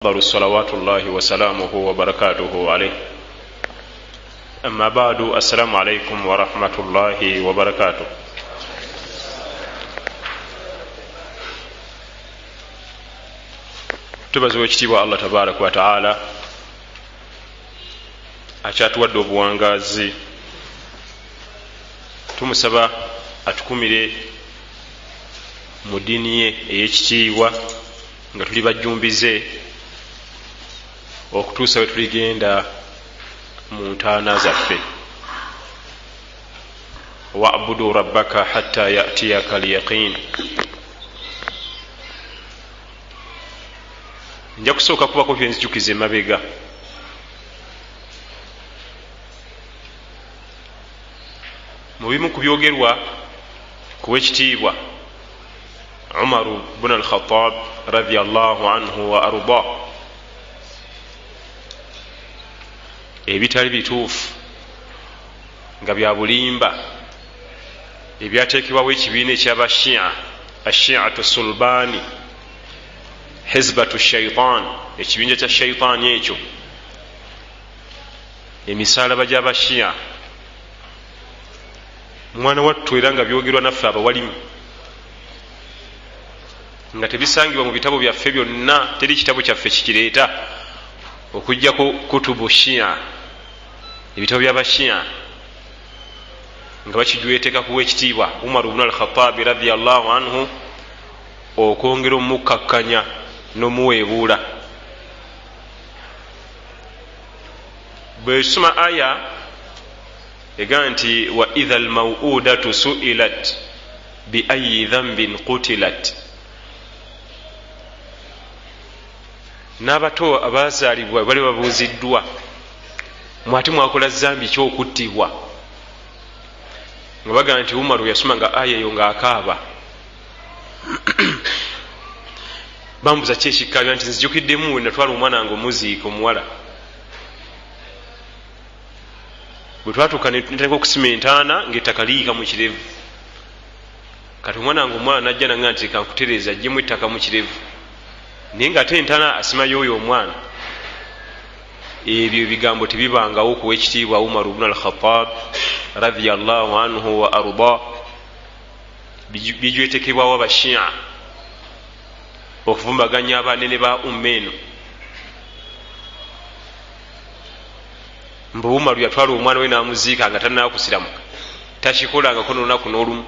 صلوات الله وسلامه وبركاته عليه. أما بعد، السلام عليكم ورحمة الله وبركاته. tubaziwa ekitiibwa Allah tabaraka wa taala akyatuwadde obuwangazi. Tumusaba atukumire mu ddiini ye ey'ekitiibwa nga tuli bajjumbize okutuusa we tuligenda mu ntaana zaffe. wa'budu rabbaka hatta ya'tiyaka al-yaqin. nja kusooka kubako byenzijukiza emabega. mu bimu ku byogerwa ku w'ekitiibwa Umaru bun al-Khattab radiyallahu anhu wa arda, ebitali bituufu nga bya bulimba ebyateekebwawo ekibiina eky'abashia, ashiatu sulbani, hizbatu shaitan, ekibinja kya shaitaani ekyo, emisalaba gy'abashia. mwana wattu era nga byogerwa naffe abawalimu, nga tebisangibwa mu bitabo byaffe byonna. Teri kitabo kyaffe kikireeta okujjako kutubu shia, ebitabo by'abashia, nga bakijweteeka kuwa ekitiibwa Umar ibn al-Khattab radiyallahu anhu, okwongera omukkakkanya n'omuweebuula. bwe tusoma aya ega nti wa idha al-maw'udatu su'ilat bi ayyi dhanbin qutilat, n'abato abazaalibwa bali babuuziddwa, mwate mwakola zambi ky'okuttibwa, nga bagaa nti Umaru yasomanga aya eyo ng'akaaba. bambuza ki ekikkaabya nti nzijukiddemu we natwala omwana wange omuziika omuwala. bwe twatuuka netandika okusima entaana ng'ettaka liyiika mu kirevu. kati omwana wange omuwala najja nanga nti kankutereeza ajjemu ettaka mu kirevu, naye nga ate entaana asimayo oyo omwana. ebyo ebigambo tebibangawo kuwa ekitiibwa Umar ibn al-Khattab radiyallahu anhu wa arda. bijwetekebwawo abashia okuvumbaganya abanene ba ummeeno. mbu Umaru yatwala omwana we n'amuziika nga tannaaba kusiramuka, takikolangako n'olunaku n'olumu.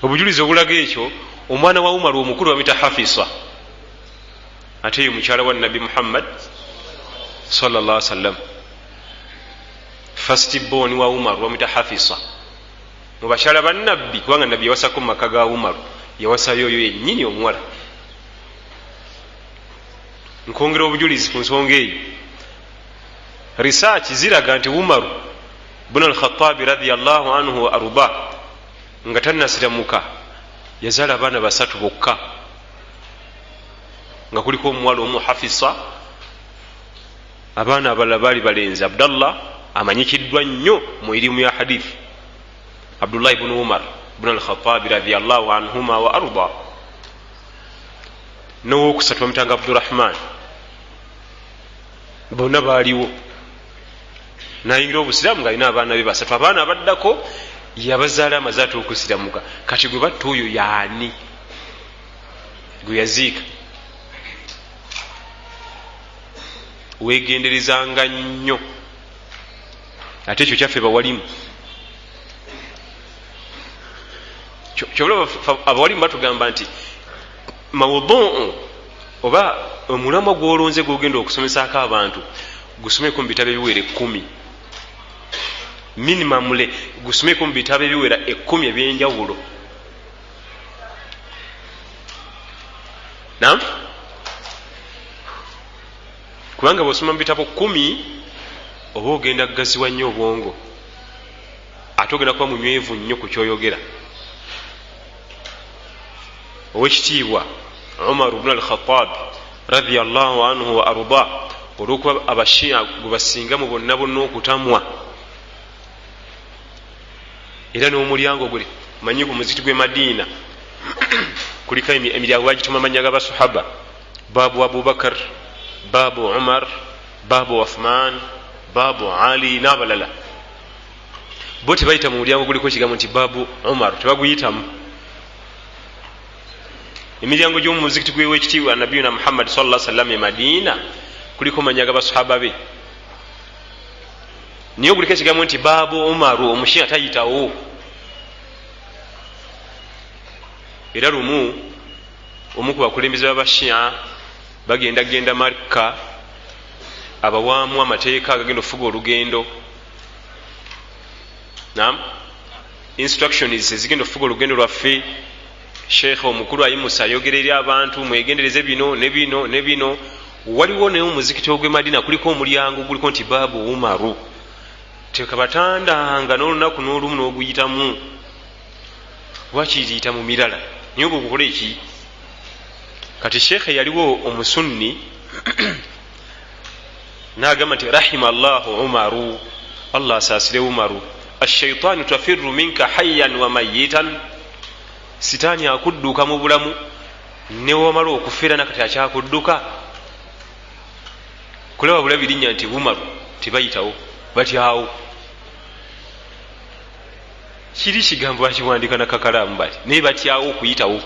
obujulizi obulaga ekyo, omwana wa Umaru omukulu bamuyita Hafisa, ate ye mukyala wa Nabi Muhammad sallallahu alaihi wasallam. first born wa Umaru bamuyita Hafisa mu bakyala ba Nabbi, kubanga Nabbi yawasako mu maka ga Umaru, yawasayo oyo yennyini omuwala. nkongera obujulizi ku nsonga eyo. research ziraga nti Umaru ibn al-Khattab radiyallahu anhu wa arda nga tannasiramuka yazaala abaana basatu bokka, nga kuliko omuwala omu Hafisa. abaana abalala baali balenzi. Abdallah amanyikiddwa nnyo mu irimu ya hadith, Abdullah ibn Umar ibn al-Khattab radiyallahu anhuma wa arda. n'owokusatu bamutanga Abdurrahman. bonna baaliwo. nayingira obusiraamu ng'alina abaana be basatu. abaana abaddako yabazaala amaze ate okusiramuka. kati gwe batta oyo yaani gwe yaziika? wegenderezanga nnyo. ate ekyo kyaffe bawalimu. kyolaba abawalimu batugamba nti mawduu oba omulamwa gwolonze gwogenda okusomesaako abantu gusomeko mu bitabo ebiwera 10 minimumle, gusomeko mu bitabo ebiwera 10 ebyenjawulo. nam kubanga bwosoma mu bitabo 10 oba ogenda kugaziwa nnyo obwongo, ate ogenda kuba munywevu nnyo ku kyoyogera. owekitiibwa Umar ibn al-Khattab radiyallahu anhu wa arda, olwokuba abashia gwe basinga mu bonna bonna okutamwa, era n'omulyango gwe manyi ku muzikiti gw'e Madiina kuliko emiryango bagituma amannya g'abasahaba, baabu abubakar, baabu umar, baabu uthman, baabu ali n'abalala. bo tebayita mu mulyango guliko ekigambo nti baabu umar, tebaguyitamu. emiryango gy'omu muzikiti gw'ewekitiibwa nabiyuna muhammad sallallahu alaihi wasallam e Madina kuliko mannya g'abasahaba be. niyo guliko ekigambo nti baabu umaru, omushia tayitawo. era lumu omu ku bakulembeze b'abashia bagenda Makka, abawaamu amateeka agagenda okufuga olugendo, instructions ezigenda okufuga olugendo lwaffe. sheikh omukulu ayimusa ayogera eri abantu mwegendereze bino ne bino ne bino. waliwo naye omuzikiti ogw'e Madina kuliko omulyango guliko nti baabu umaru, tekabatandanga n'olunaku n'olumu n'oguyitamu, wakiyita mu mirala. niyo gukukola eki? kati sheikh yaliwo omusunni n'agamba nti rahima allahu umaru, allah asaasire umaru, ashaitaanu tafirru minka hayyan wa mayitan, sitaani akudduka mu bulamu newamala okufeera nakati akyakudduka. kulaba bulabi linnya nti umaru tebayitawo, batyawo. kiri kigambo bakiwandika nakakalaamu bati naye batyawo okuyitawo,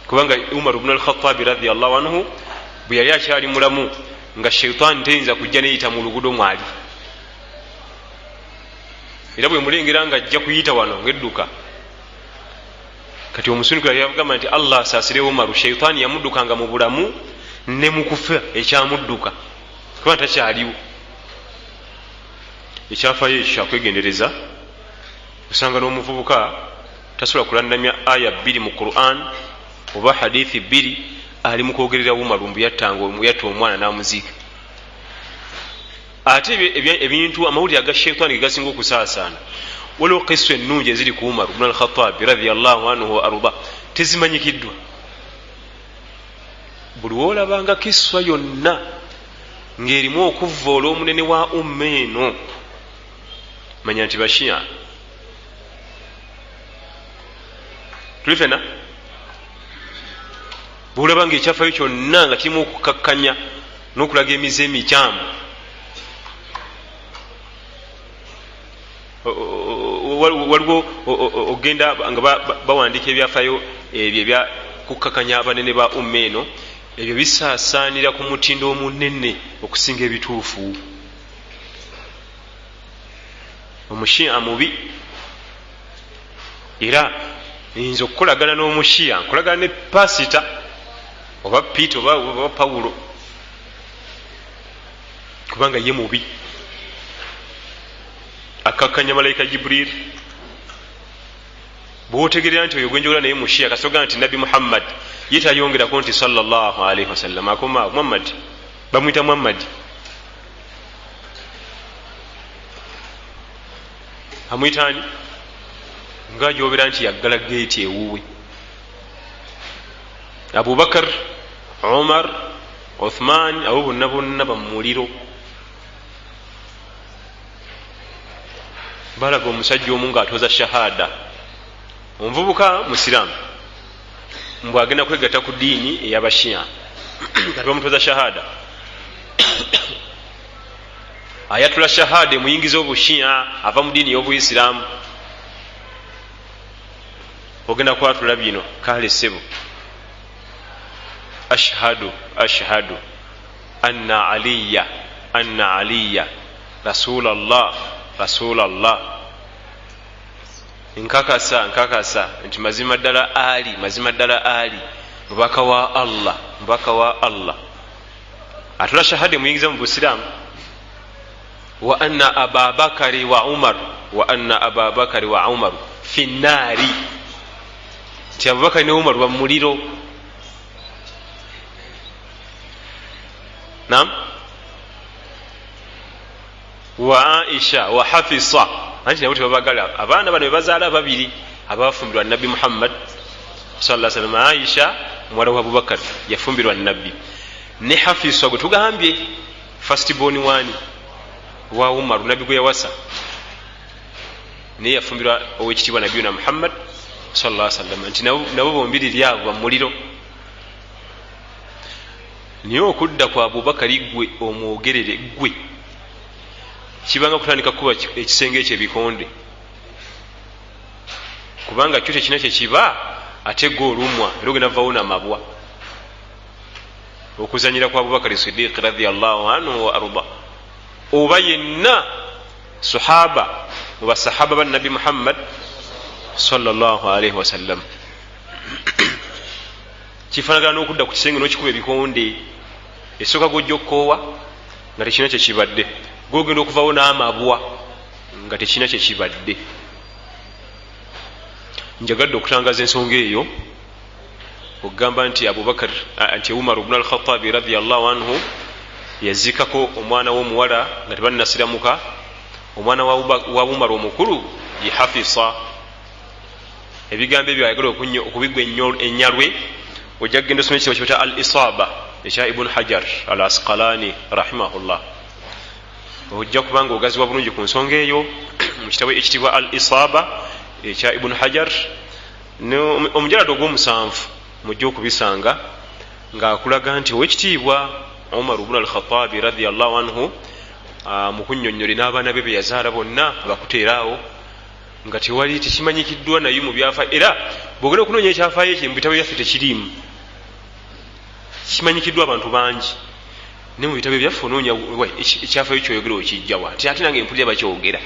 kubanga umar ibn al-khattabi radiyallahu anhu bwe yali akyali mulamu nga shaitaani teyinza kujja neyita mu luguudo mwali, era bwe mulengera nga ajja kuyita wano ngedduka. kati omusunikula yagamba nti allah asaasire umaru, shaitaani yamuddukanga mu bulamu ne mukufa ekyamudduka, kubanga takyaliwo. ekyafayo ekyo kyakwegendereza. osanga n'omuvubuka tasobola kulandamya aya 2 mu Quran oba hadithi 2 ali mu kwogerera umaru mbuyatta omwana n'amuziika. ate ebintu amawulire aga shaitaani gegasinga okusaasaana, waliwo kisa ennungi eziri ku umaru ibn al-khattabi radiyallahu anhu wa arda tezimanyikiddwa. buli woolabanga kisa yonna ng'erimu okuvvoola omunene wa umma eno, manya nti bashia. tuli fena bwolabanga ekyafayo kyonna nga kirimu okukakkanya n'okulaga emize emikyamu, waliwo ogenda nga bawandiika ebyafayo ebyo ebya kukkakanya abanene ba umma eno, ebyo bisaasaanira ku mutindo omunene okusinga ebituufu. omushia mubi, era nze okukolagana n'omushia nkolagana ne pasita oba Peter oba Pawulo, kubanga ye mubi. akakkanya malayika Jibril. bwotegerera nti oyo gwenjogera naye mushia kasogana nti nabbi Muhammad ye tayongerako nti sallallahu alaihi wasallam, akoma Muhammad bamwita Muhammad. amwitaani nga jobera nti yaggala geeti ewuwe. Abubakar, Umar, Uthman, abo bonna bonna bamuliro. balaga omusajja omu ng'atooza shahada, omuvubuka musiramu mbw agenda kwegatta ku ddiini ey'abashia kati bamutoza shahada ayatula shahada emuyingiza obushia ava mu ddiini y'obuisiramu. ogenda kwatula bino kale sebo, ashhadu anna aliya rasulallah, nkakasa nti mazima ddala ali mubaka wa Allah. atula shahada emuyingiza mu busiramu. wa anna ababakari wa umar fi nnaari, nti abubakari ne umaru bamuliro. wa aisha wa hafisa, anti nabo tebabagala abaana bano bebazaala babiri abafumbirwa nabbi Muhammad sallallahu alaihi wasallam. aisha muwala wa abubakar yafumbirwa nabbi, ne hafisa gwe tugambye first born wani wa umaru nabbi gwe yawasa, naye yafumbirwa owekitiibwa nabiyuna Muhammad sallallahu alaihi wasallam nti nabo bombi liri abo muliro. Naye okudda kwa Abubakari gwe omwogerere gwe kibanga kutandika kuba ekisenge ekyebikonde, kubanga kyo tekina kyekiba ate gwe olumwa era ogenda vaawo namabwa. Okuzanyira kwa Abubakari Siddiq radhiyallahu anhu wa arda oba yenna sahaba mu basahaba ba Nabi Muhammad sallallahu alaihi wasallam kifanagana n'okudda ku kisenge n'okikuba ebikonde. Esooka gojja okukoowa nga tekina kyekibadde, gogenda okuvaawo n'amabwa nga tekina kyekibadde. Njagadde okutangaza ensonga eyo okugamba nti Abubakar nti Umar ibn al-Khattab radhiyallahu anhu yazikako omwana w'omuwala nga tebannasiramuka. Omwana wa Umar omukulu ye Hafisa. Ebigambo ebyo ayagala okubigwa ennyalwe ojja kugenda osoma ekitabo kyota al-Isaba ekya Ibn Hajar al-Asqalani rahimahullah. Ojja kubanga ogaziwa bulungi ku nsonga eyo mu kitabo ekitibwa al-Isaba ekya Ibn Hajar. Omujalado ogw'omusanvu mujja okubisanga ng'akulaga nti owekitiibwa Umar ibn al-Khattab radhiyallahu anhu mu kunnyonnyola n'abaana be be yazaala bonna bakuteeraawo nga tewali tekimanyikiddwa naye mu byafa, era bwogenda okunoonya ekyafaayo ekyo mu bitabo byaffe tekiriimu. Kimanyikiddwa abantu bangi ne mu bitabo byaffe onoonya ekyafaayo kyoyogera okijjawa ti ate nange empulira bakyogera.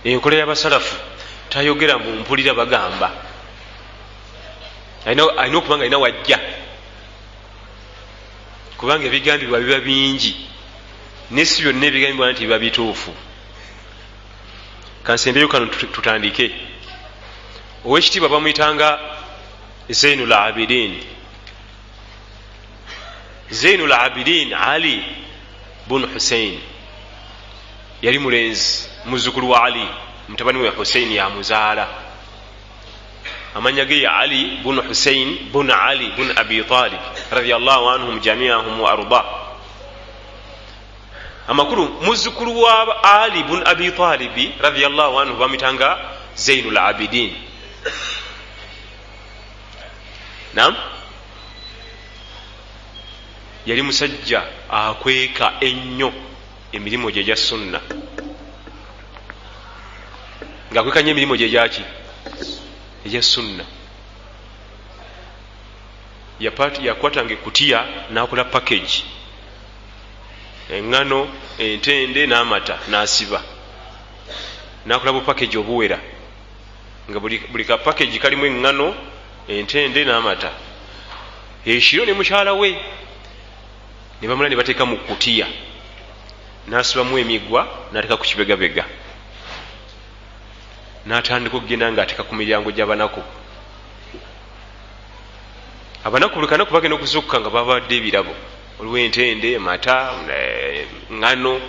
Enkola y'abasalafu tayogera mu mpulira bagamba, alina okuba nga alina wajja, kubanga ebigambibwa biba bingi nesi byonna ebigambibwa nti biba bituufu. Kansembeyo kano tutandike. Owekitiibwa bamuyitanga Zainul Abidin. Zainul Abidin Ali bun Hussein yali mulenzi muzzukulu wa Ali mutabani we Hussein yamuzaala. Amanya ge ya Ali bun Hussein bun Ali bun Abi Talib radhiyallahu anhum jami'ahum wa arda. Amakuru muzzukulu wa Ali bun Abi Talib radhiyallahu anhu bamitanga Zainul Abidin. Naam, yali musajja akweka ennyo emirimu gye gya sunna, ng'akweka nnyo emirimu gye gyaki egya sunna. Yakwatanga ekutiya n'akola package, eŋŋano, entende n'amata n'asiba, n'akola bu package obuwera nga buli ka package kalimu eŋŋano, entende n'amata. Ekiro ne mukyala we ne bamula ne bateeka mu kutiya n'asibamu emigwa n'ateeka ku kibegabega, n'atandika okugenda ng'ateeka ku miryango gy'abanaku. Abanaku buli kanaku bagenda okuzukka nga babadde ebirabo, waliwo entende, mata, ŋŋano,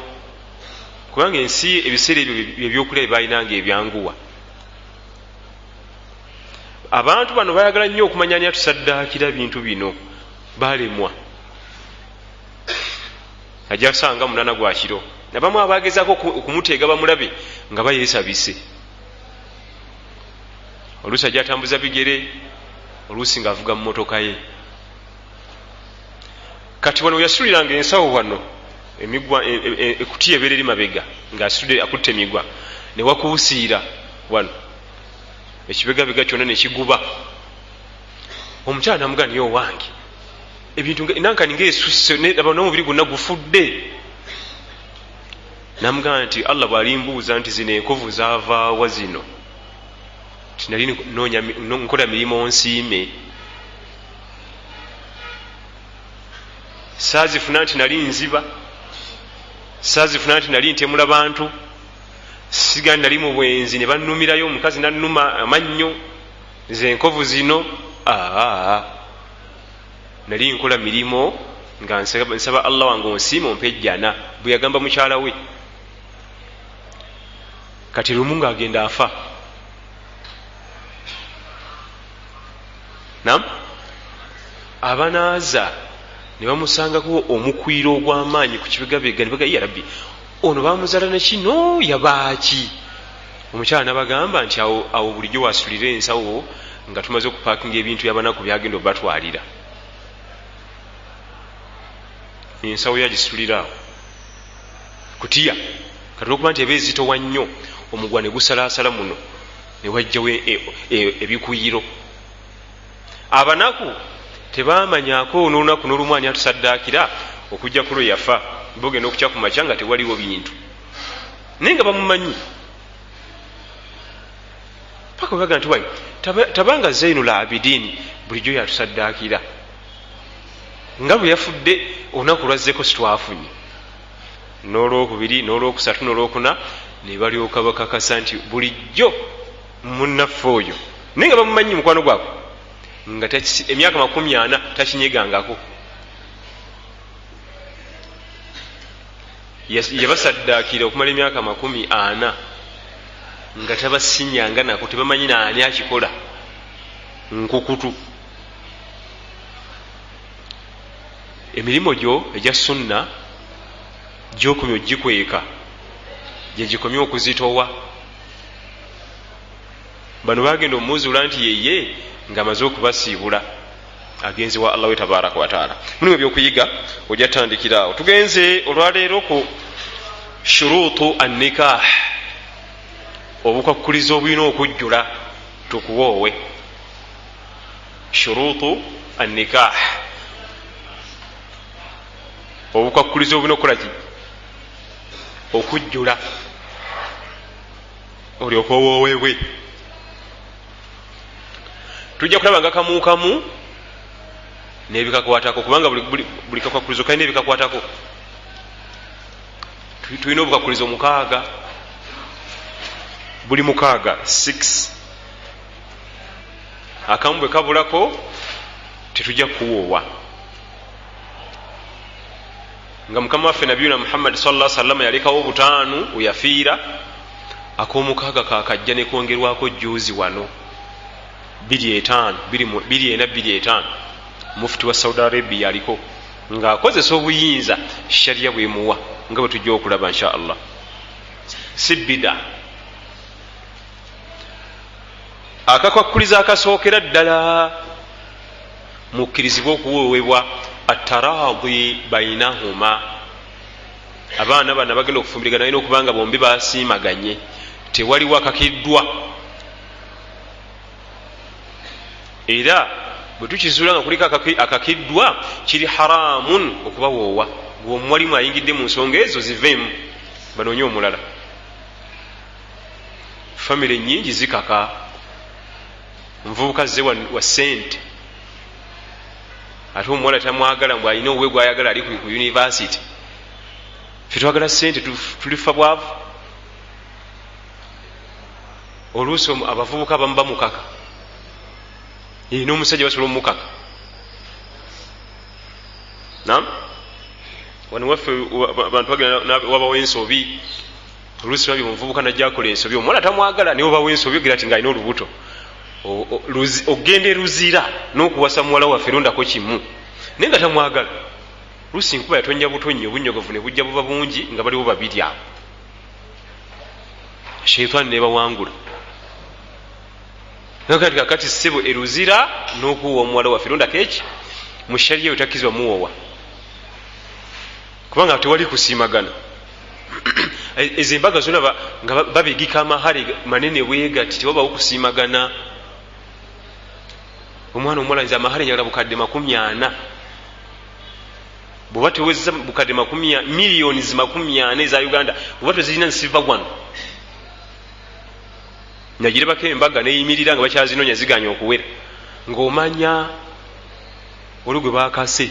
kubanga ensi ebiseera ebyo ebyokulya byebalinanga ebyanguwa. Abantu bano bayagala nnyo okumanya ani atusaddaakira bintu bino, balemwa. Ajja sanga munana gwa kiro, nabamu abagezaako okumuteega bamulabe nga bayeesabise. Oluusi ajja atambuza bigere, oluusi ng'avuga mu motoka ye. Kati wano yasuliranga ensawo wano emigwa ekutiya ebeera eri mabega ng'asitudde akutte emigwa, ne wakuusiira wano ekibegabega kyonna ne kiguba. Omukyala namugamba niyo wange ebintu nankani ng'esusse n'omubiri gwonna gufudde. Namugamba nti Allah bw'alimbuuza nti zino enkovu zaavaawa zino, tinali nkola mirimu nsiime, saazifuna nti nali nziba, saazifuna nti nali ntemula bantu, sigani nali mu bwenzi ne bannumirayo, omukazi nannuma amannyo, ze enkovu zino. Nali nkola mirimu nga nsaba Allah wange onsiima ompe ejjana, bwe yagamba mukyala we. Kati lumu ng'agenda afa. Naam, abanaaza ne bamusangako omukwiro ogw'amaanyi ku kibegabega, ne baga ya Rabbi, ono bamuzaala ne kino yabaaki? omukyala nabagamba nti awo bulijjo wasitulira ensawo nga tumaze okupakinga ebintu byabanaku byagenda obatwalira. Ensawo yagisituliraawo kutiya kati olwokuba nti eba ezitowa nnyo omugwa ne gusalasala muno ne wajjawo ebikuyiro. Abanaku tebamanyako n'olunaku n'olumu ani atusaddaakira okujja kulo yafa bogenda okukya ku makya nga tewaliwo bintu naye nga bamumanyi paka baga nti wayi tabanga Zainul Abidin bulijjo yatusaddaakira nga bwe yafudde olunaku lwazzeko sitwafunye. N'olwokubiri n'olwokusatu n'olwokuna ne balyoka bakakasa nti bulijjo munnaffe oyo naye nga bamumanyi mukwano gwabwe nga emyaka 40 takinyegangako. Yabasaddaakira okumala emyaka 40 nga tabasinyanga nako tebamanyi naani akikola nkukutu. Emirimu gyo egya sunna gyokumya ogikweka gyegikomye okuzitowa. Bano bagenda omuzuula nti yeye ng'amaze okubasiibula agenzi wa Allah we tabaraka wa taala. Mulimu ebyokuyiga ojja tandikiraawo. Tugenze olwaleero ku shuruutu an-nikah, obukwakkulizo obulina okujjula tukuwoowe. Shuruutu an-nikah, obukwakkulizo obulina okukolaki okujjula olyoka owooweebwe. Tujja kulaba nga kamu kamu n'ebikakwatako kubanga buli kakwakulizo kalina ebikakwatako. Tulina obukwakulizo 6 buli 6 akamu bwe kabulako tetujja kuwoowa. Nga mukama waffe nabiyuna Muhammad sallallahu alaihi wasallam yalekawo 5 weyafiira, ak'omukaaga kakajja ne kwongerwako juuzi wano 25 mufti wa Saudi Arabia aliko ng'akozesa obuyinza sharia bwemuwa nga bwe tujja okulaba insha Allah. Si bida. Akakwakuliza akasookera ddala mukkirizibwa okuweebwa at-taraadi bainahuma. Abaana bano bagenda okufumbirigana alina okubanga bombi basiimaganye, tewaliwo akakiddwa. Era bwe tukizuula nga kuliko akakiddwa kiri haramun okubawoowa. Gw'omuwalimu ayingidde mu nsonga ezo ziveemu banoonye omulala. Famire nnyingi zikaka, omuvubuka zze wa ssente ate omuwala tamwagala mbw alina owuwe gwayagala ali ku yunivasity. Ffe twagala ssente tulifa bwavu. Oluusi abavubuka abamu bamukaka n'omusajja basobola omukaka. Naam, wano waffe abantu bagenda wabawo ensobi. Oluusi babi omuvubuka najja akola ensobi, omuwala tamwagala naye obawo ensobi ogira ati ng'alina olubuto. Ogenda eruzira n'okuwasa muwala waffe erondako kimu naye nga tamwagala. Luusi nkuba yatonya butonyi obunyogovu ne bujja buba bungi nga baliwo babiri awo. Sheitani nebawangula. Nakati kakati ssebo eruzira n'okuwa omuwala waffe erondako eki mu sharia etakkizibwa muwoowa kubanga tewali kusiimagana. Ezo embaga zonna nga babigika amahale manene bwegati tewabawo kusiimagana. Omwana omuwala nze amahale njagala bukadde 40. Bw'oba tewezza bukadde 40 miliyoni 40 eza Uganda, bw'oba tezirina nsiva wano nagirebako embaga neyimirira nga bakyazinoonya ziganya okuwera, ng'omanya oli gwe baakase.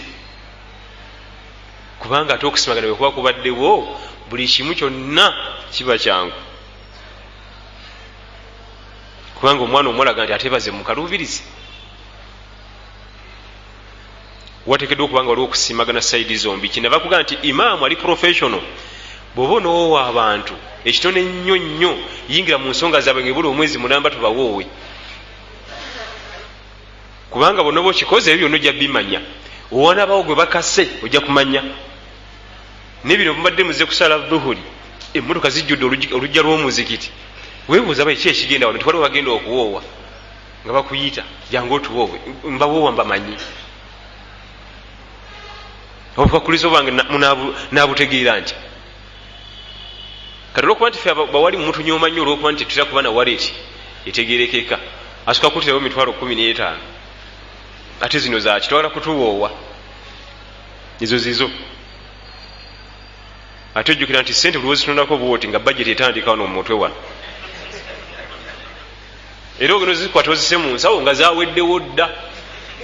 Kubanga ate okusimagana bwe kuba kubaddewo buli kimu kyonna kiba kyangu. Kubanga omwana omulaga nti atebaze mu kaluubirizi. Wateekeddwa okubanga waliwo okusiimagana saidi zombi. Kinava kugaa nti imaamu ali professional. Bw'oba onoowa abantu ekitone nnyo nnyo yingira mu nsonga zaabwe ng'ebula omwezi mulamba tubawoowe. Kubanga bonna bw'okikoze ebyo byonna ojja bimanya. Owanaabawo gwe bakase ojja kumanya. N'ebino mubadde muze kusala dhuhuri, emmotoka zijjudde olujja lw'omuzikiti webuuza baki ekigenda wano tiwaliwo bagenda okuwoowa nga bakuyita jangu otuwoowe mbawoowa mbamanyi obukwakkulizo bwange nabutegeera nti kati olwokuba nti fe bawali mutunyooma nnyo olwokuba nti tetutera kuba na waleti etegerekeka asuka kutirawo 15,000 ate zino zaki twagala kutuwoowa izo zizo ate ojjukira nti sente buli wezitonako bwoti nga bajeti etandika wano mu mutwe wano era ogenda zikwata ozise mu nsawo nga zaweddewo dda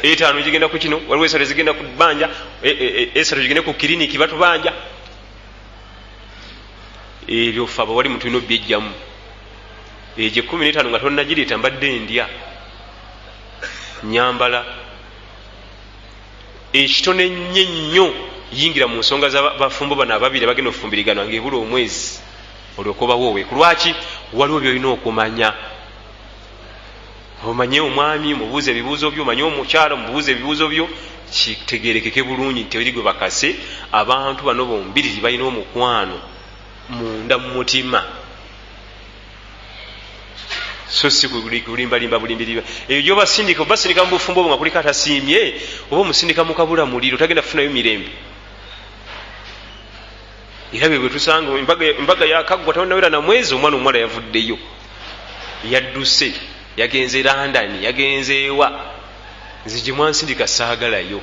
5 zigenda ku kino waliwo 3 zigenda ku bbanja 3 zigende ku kiriniki batubanja ebyo fe abo wali mutulina obyejjamu egyo 15 nga tonnagiriita mbadde ndya nyambala ekitone nnyo nnyo yingira mu nsonga z'abafumbo bano ababiri bagenda okufumbiriganwa ngaebula omwezi olwokobawoowe ku lwaki waliwo byolina okumanya omanye omwami mubuuze ebibuuzo byo omanye omukyala mubuuze ebibuuzo byo kitegerekeke bulungi nti tebiri gwe bakase abantu bano bombiriri balina omukwano munda mu mutima so si kulimbalimba bulimbiriba ebyo gyobasindika obasindika mu bufumbo obwo nga kuliko atasiimye oba omusindika mu kabula muliro tagenda kufunayo mirembe era bwe tusanga embaga yakaggwa tawonawera na mwezi omwana omuwala yavuddeyo yadduse yagenze London yagenze ewa nze gye mwansindika saagalayo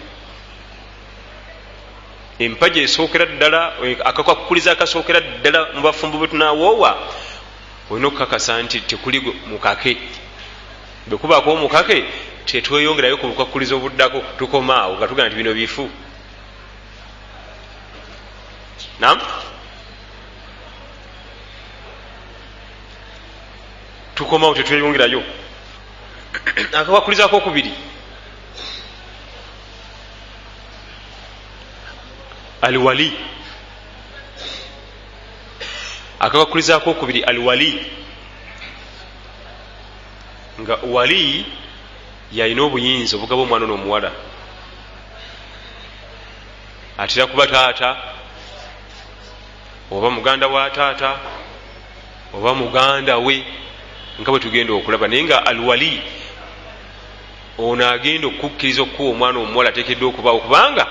empaja esookera ddala akakwakuliza akasookera ddala mu bafumbo bwe tunawoowa olina okukakasa nti tekuli mukake bwe kubaako omukake tetweyongerayo ku bukwakuliza obuddako tukomaawo nga tugamba nti bino bifu nam tukomaawo tetweyongerayo akakwakulizako okubiri alwali akakwakulizako okubiri alwali nga wali yalina obuyinza obugaba omwana n'omuwala atera kuba taata oba muganda wa taata oba muganda we nga bwe tugenda okulaba naye nga alwali ono agenda okukkiriza okuwa omwana omuwala ateekeddwa okubaawo kubanga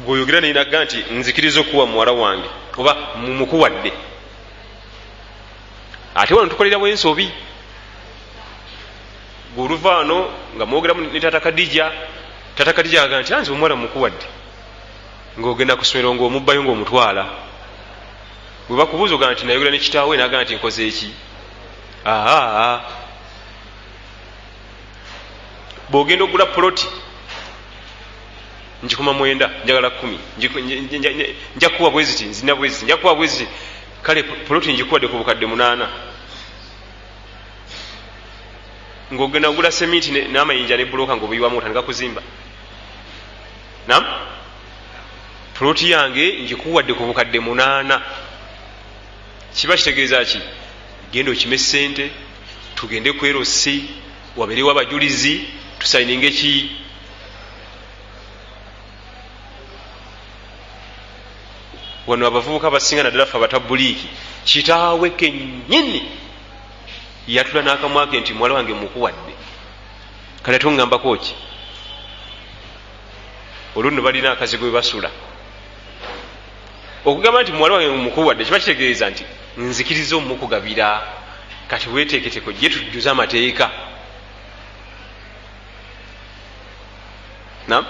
gweoyogera nayinaga nti nzikiriza okuwa muwala wange oba mumukuwadde ate wano tukolerawo ensobi gweoluva wano nga mwogeramu ne tata kadija agaa nti anze omuwala mukuwadde ngaogenda kusomero ngaomubbayo ngaomutwala bwe bakubuuza ogaa nti nayogera ne kitaawe nagaa nti nkoze eki bwogenda ogula poloti njikuma 9 njagala 10 njakuwa bweziti nzina bweziti njakuwa bweziti kale poloti njikuwadde ku bukadde 8 ng'ogenda ogula seminti n'amayinja ne buloka ng'obuyiwamu otandika kuzimba nam poloti yange njikuwadde ku bukadde 8 kiba kitegeeza ki genda okime sente tugende ku erosi waberewo abajulizi tusayininga eki wano abavubuka basinga naddala fe abatabuliiki kitaawe kennyini yatula n'akamwake nti muwala wange mukuwadde kale tungambako ki olwo balina akazigo bwe basula okugamba nti muwala wange mukuwadde kiba kitegeeza nti nzikiriza omukugabira kati weteeketeko gye tujjuza amateeka nam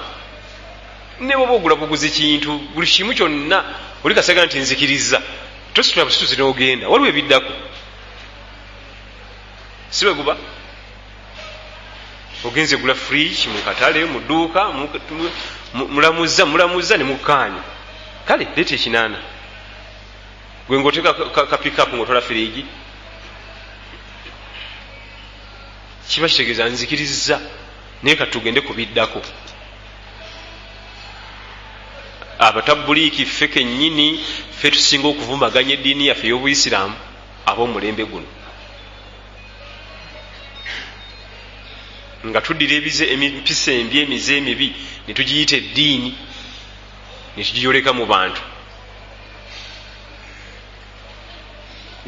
ne bwoba ogula buguzi kintu buli kimu kyonna oli kasega nti nzikiriza tositula busituzi n'ogenda waliwo ebiddako si bwe guba ogenze gula fridge mu katale mu dduuka mulamuza ne mukkaanya kale leeta ekinaana gwe ngaoteeka kapikapu ngaotola firigi kiba kitegeeza nzikiriza naye katugende kubiddako abatabuliiki ffe kennyini ffe tusinga okuvumaganya eddiini yaffe ey'obuisiraamu ab'omulembe guno nga tuddira empisa embi emize emibi ne tugiyita eddiini ne tugiyoleka mu bantu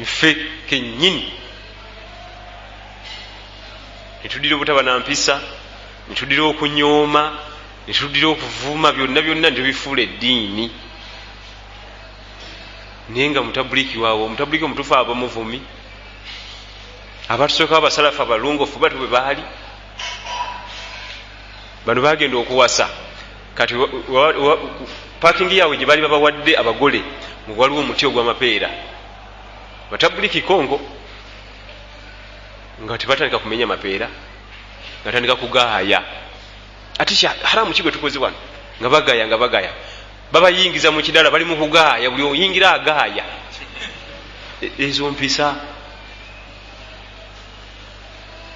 ffe kennyini netuddira obutaba na mpisa, netuddira okunyooma, netuddira okuvuuma, byonna byonna netubifuula eddiini. Naye nga mutabuliki waawo, mutabuliki omutuufu aba muvumi. Abatusookawo abasalafu abalongoofu batu bwe baali, bano bagenda okuwasa kati pakingi yaabwe gye baali babawadde abagole waliwo omuti ogw'amapeera. Batabuliki Kongo nga tebatandika kumenya mapeera, nga tandika kugaaya. Ate haramu ki gwe tukoze wano nga bagaya babayingiza mu kidala, bali mu kugaaya, buli oyingira agaaya. Ezo mpisa.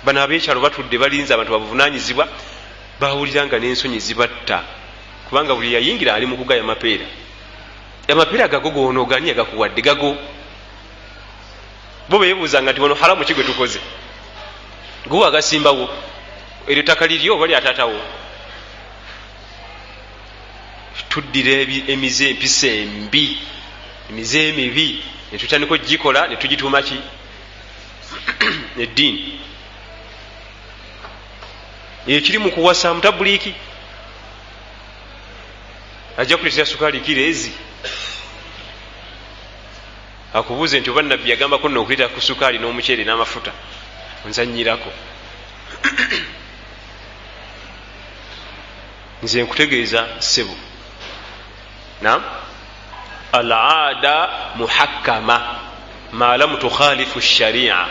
Bano ab'ekyalo batudde balinze abantu babuvunaanyizibwa, bawulira nga n'ensonyi zibatta, kubanga buli yayingira ali mu kugaaya mapeera. Amapeera gago goonoogani agakuwadde gago. Bo beebuuzanga nti wano haramu ki gwe tukoze, gwe agasimbawo, eryo ttaka liryo oba lyataatawo. Tuddira emize empisa embi, emize emibi, netutandika ogikola netugituuma ki eddiini. Ekiri mu kuwasa mutabuliki ajja kuleetera sukaali kireezi, akubuuze nti oba nabbi yagambako nno okuleeta ku sukaali n'omuceere n'amafuta, onzanyirako. Nze nkutegeeza ssebo, naam, al-aada muhakkama ma lam tukhalifu sharia.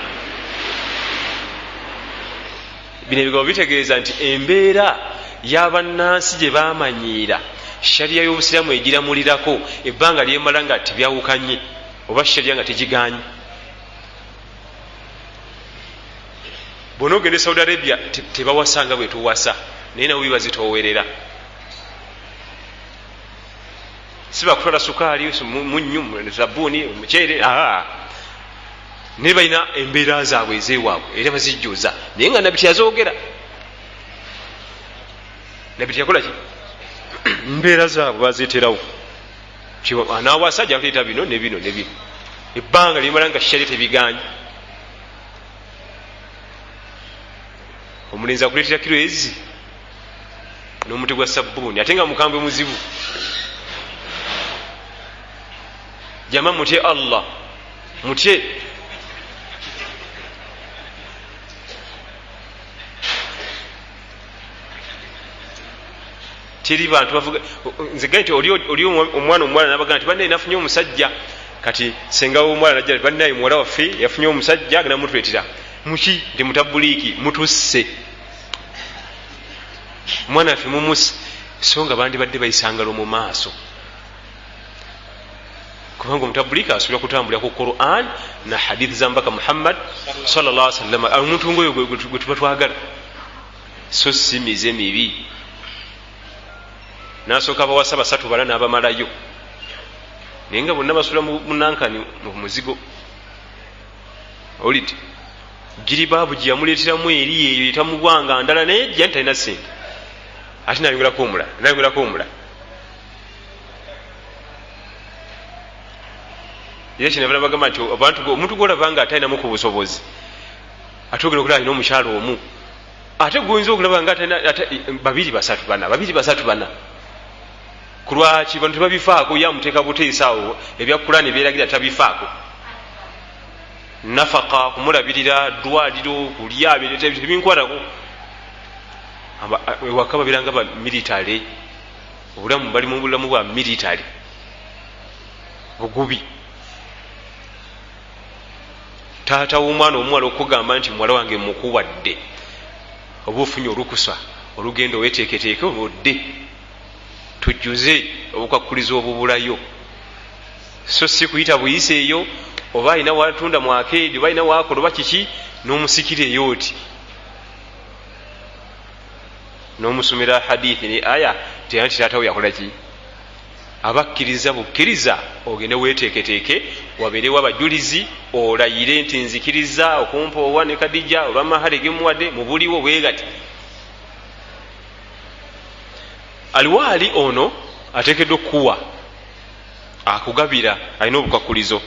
Bino ebigambo bitegeeza nti embeera y'abannansi gye bamanyiira sharia y'obusiraamu egiramulirako ebbanga lyemala nga tibyawukanye, oba sharia nga tegiganye. Bona ogende Saudi Arabia tebawasanga bwe tuwasa, naye nawe bibazitoowerera. Si bakutwala sukaali, munnyu, sabbuuni, omuceere, naye balina embeera zaabwe ezeewaabwe era bazijjuza, naye nga nabbi teyazoogera. Nabbi teyakola ki? Embeera zaabwe bazeeterawo. Anaawasa ajja kuleeta bino ne bino ne bino, ebbanga limala nga sharia tebiganye. Omulenzi akuleetera kiro ezi n'omuti gwa sabbuuni ate nga mukambwe muzibu. Jama mutye Allah, mutye. Teri bantu bavuga nziganye nti oli omwana nabaga nti banne nafunye omusajja, kati sengawo omwana najja banne muwala waffe yafunye omusajja agenda mutwetera muki ndi mutabuliki mutusse mwana waffe mumusi, so nga bandi badde bayisangalo mu maaso, kubanga omutabuliki asobola kutambulira ku Quran na hadithi za mbaka Muhammad sallallahu alaihi wasallam. Omuntu ngoyo gwe tuba twagala, so si mize mibi. Nasooka bawasa basatu bala n'abamalayo, naye nga bonna basula munankani mu muzigo. Oliti giribaabu gye yamuleeteramu eri eyo etamugwanga ndala, naye ejja nti talina ssente, ate nayongeraku omula. Era kinabala bagamba nti omuntu gwolabanga atalinamu ku busobozi, ate ogenda okulaba alina omukyalo omu, ate gwoyinza okulaba nga babiri basatu bana. Kulwaki bantu tebabifaako? Yamuteeka buteesaawo ebya Kurani byeragira tabifaako. Nafaka, kumulabirira, ddwaliro, kulya tebinkwatako. Ewaka babeera nga ba military, obulamu bali mu bulamu bwa military bugubi. Taata w'omwana omuwala okugamba nti muwala wange mukuwadde, oba ofunye olukusa olugendo weteeketeeke olwodde, tujjuze obukwakuliza obubulayo, so si kuyita buyise eyo, oba alina watunda mu akeedi, oba alina wakola oba kiki, n'omusikira eyo oti n'omusomera hadithi ne aya tera nti taatawo yakola ki? Abakkiriza bukkiriza ogende weteeketeeke, wabeerewo abajulizi, olayire nti nzikiriza okumpoowa ne Kadija olw'amahale gemuwadde mu buliwo bwegati. Aliwaali ono ateekeddwa okuwa akugabira, alina obukwakulizo.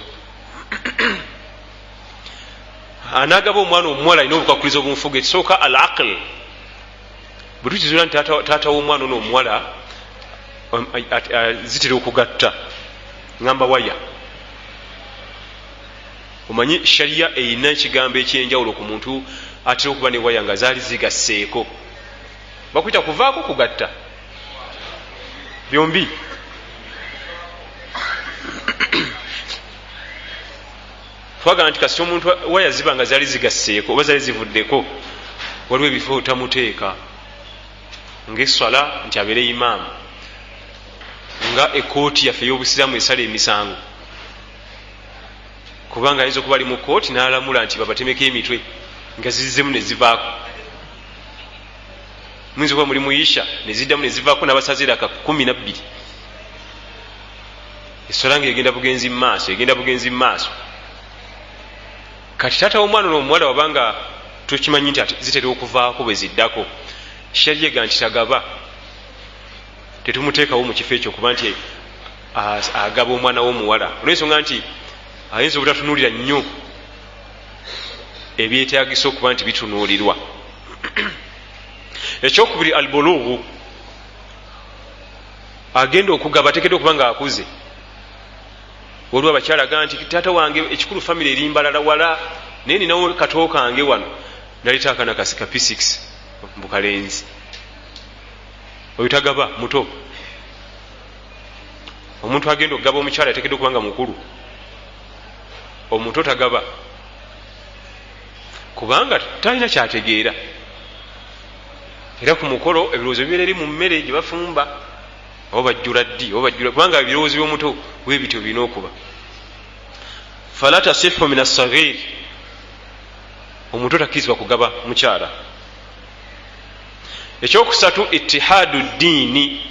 anagaba omwana omuwala alina obukwakulizo obumufuga ekisooka al aql bwe tukizula nti taata w'omwana ono omuwala zitera okugatta ngamba waya. Omanyi sharia eyina ekigambo ekyenjawulo ku muntu atera okuba ne waya nga zaali zigasseeko, bakuyita kuvaako kugatta byombi. Twagala nti kasita omuntu waya ziba nga zaali zigasseeko oba zaali zivuddeko, waliwo ebifo tamuteeka ng'esswala nti abeere imaamu, nga ekooti yaffe ey'obusiraamu esala emisango, kubanga ayinza okuba ali mu kooti n'alamula nti babatemeko emitwe nga zizizemu ne zivaako. Muyinza okuba muli muyisha ne ziddamu ne zivaako n'abasazira ka 12. Esswala nga egenda bugenzi mu maaso, egenda bugenzi mu maaso. Kati taata w'omwana n'omuwala wabanga tukimanyi nti zitera okuvaako bwe ziddako, sharyega nti tagaba, tetumuteekawo mu kifo ekyo kuba nti agaba omwana w'omuwala olw'ensonga nti ayinza obutatunuulira nnyo ebyetaagisa okuba nti bitunuulirwa. Ekyokubiri albulughu, agenda okugaba ateekeddwa okuba nga akuze. Waliwo abakyala aga nti taata wange ekikulu famire eri mbalala wala, naye ninawo katoo kange wano naleta akana kasika P6 mbukalenzi. Oyo tagaba muto. Omuntu agenda okugaba omukyala ateekeddwa okuba nga mukulu. Omuto tagaba kubanga talina kyategeera, era ku mukolo ebirowoozo bibeera eri mu mmere gye bafumba oba bajjula ddi oba bajjula, kubanga ebirowoozo by'omuto bwe bityo birina okuba. Fala tasihu min as-saghir, omuto takkirizibwa kugaba mukyala. Ekyokusatu ittihadu ddiini,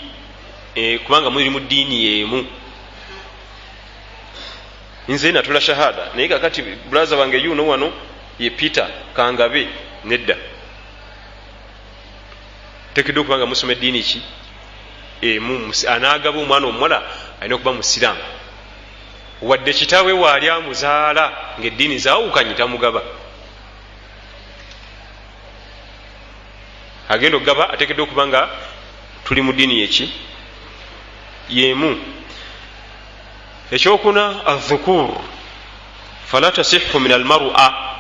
kubanga muri mu ddiini y'emu. Nze natula shahada naye kakati brother wange yuno wano ye Peter Kangabe nedda, tekeddwa okuba nga musoma eddiini ki emu. Anaagaba omwana omuwala alina okuba musiraamu, wadde kitaawe waali amuzaala ng'eddiini zaawukanye tamugaba. Agenda okugaba ateekeddwa okuba nga tuli mu ddiini yeki yemu. Ekyokuna adhukur fala tasihu min almar'a,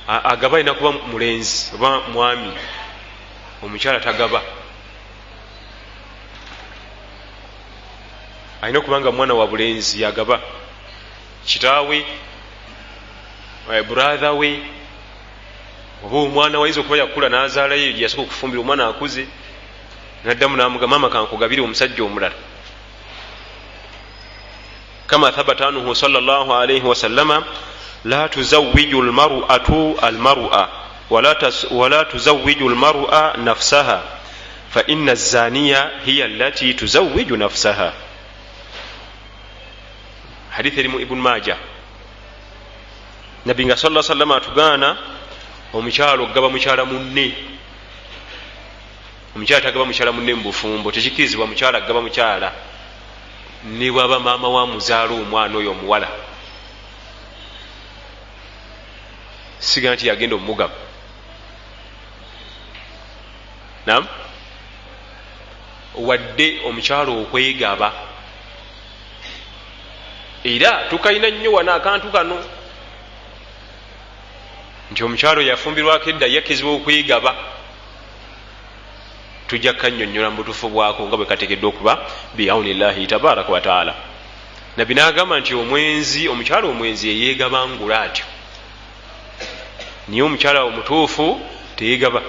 agaba alina kuba mulenzi oba mwami, omukyala tagaba. Alina okuba nga mwana wa bulenzi yagaba, kitaawe brother we oba omwana wayinza okuba yakula n'azaalayo yasooka okufumbira omwana akuze naddamu n'amuga maama kankugabire omusajja omulala. Kama thabata anhu sallallahu alayhi wa sallama la tuzawwiju almar'atu almar'a wala tuzawwiju almar'a nafsaha fa inna az-zaniya hiya allati tuzawwiju nafsaha. Hadith erimu Ibn Majah. Nabbi nga sallallahu alayhi wa sallam atugaana omukyalo okugaba mukyala munne. Omukyala tagaba mukyala munne mu bufumbo, tekikirizibwa mukyala agaba mukyala ne bwaba maama wa muzaala omwana oyo omuwala, siga nti yagenda omugaba. Naam, wadde omukyalo okwegaba, era tukayina nnyo wana akantu kano nti omukyalo yafumbirwako edda yakkizibwa okwegaba. Tujja kannyonnyola mu butuufu bwako nga bwe kateekeddwa okuba biawunillahi tabaraka wa taala. Nabbi n'agamba nti omwenzi, omukyala omwenzi yeyeegabangula atyo, niye omukyala omutuufu teyeegaba.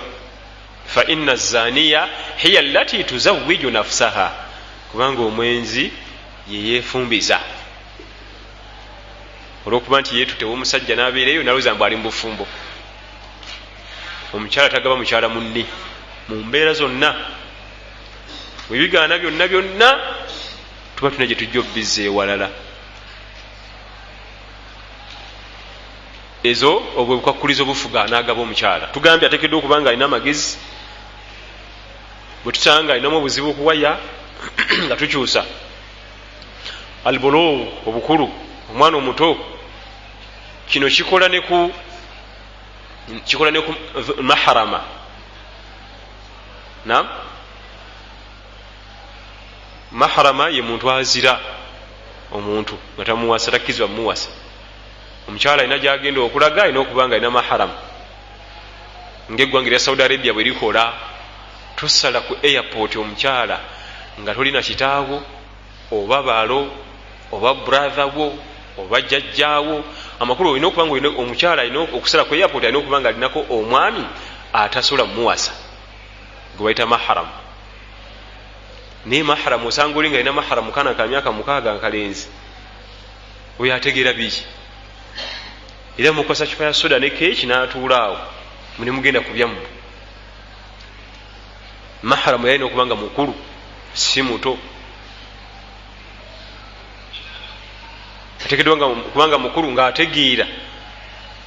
Fa inna zaniya hiya allati tuzawwiju nafsaha, kubanga omwenzi yeyeefumbiza. Olwokuba nti yeetutewo omusajja n'abeereyo nalowooza mbu ali mu bufumbo. Omukyala tagaba mukyala munne mu mbeera zonna. Bwe bigaana byonna byonna tuba tuna gye tujja obbiza ewalala. Ezo obwo bukwakulizo bufuga anaagaba omukyala. Tugambye ateekeddwa okuba nga alina amagezi. Bwe tutanga alinamu obuzibu okuwaya nga tukyusa. Albulugh, obukulu, omwana omuto, kino kikola ne ku kikola ne ku maharama. Naam, maharama ye muntu azira omuntu nga tamuwasa, takkizibwa muwasa. Omukyala alina gyagenda okulaga alina okubanga alina maharama. Ng'eggwanga erya Saudi Arabia bwe likola, tosala ku airport omukyala nga tolina kitaawo oba balo oba brother wo oba jjajjaawo. Amakulu olina okubanga olina omukyala alina okusala ku airport, alina okubanga alinako omwami atasobola mumuwasa gwe bayita maharamu. Naye maharamu osanga oli nga alina maharamu kana ka myaka 6 nkalenzi, oyo ategeera biki? Era mukosa kifa ya soda ne keeki n'atuulaawo mune mugenda kubyamu. Maharamu yalina okubanga mukulu, si muto. Ategeddwa kubanga mukulu ng'ategeera,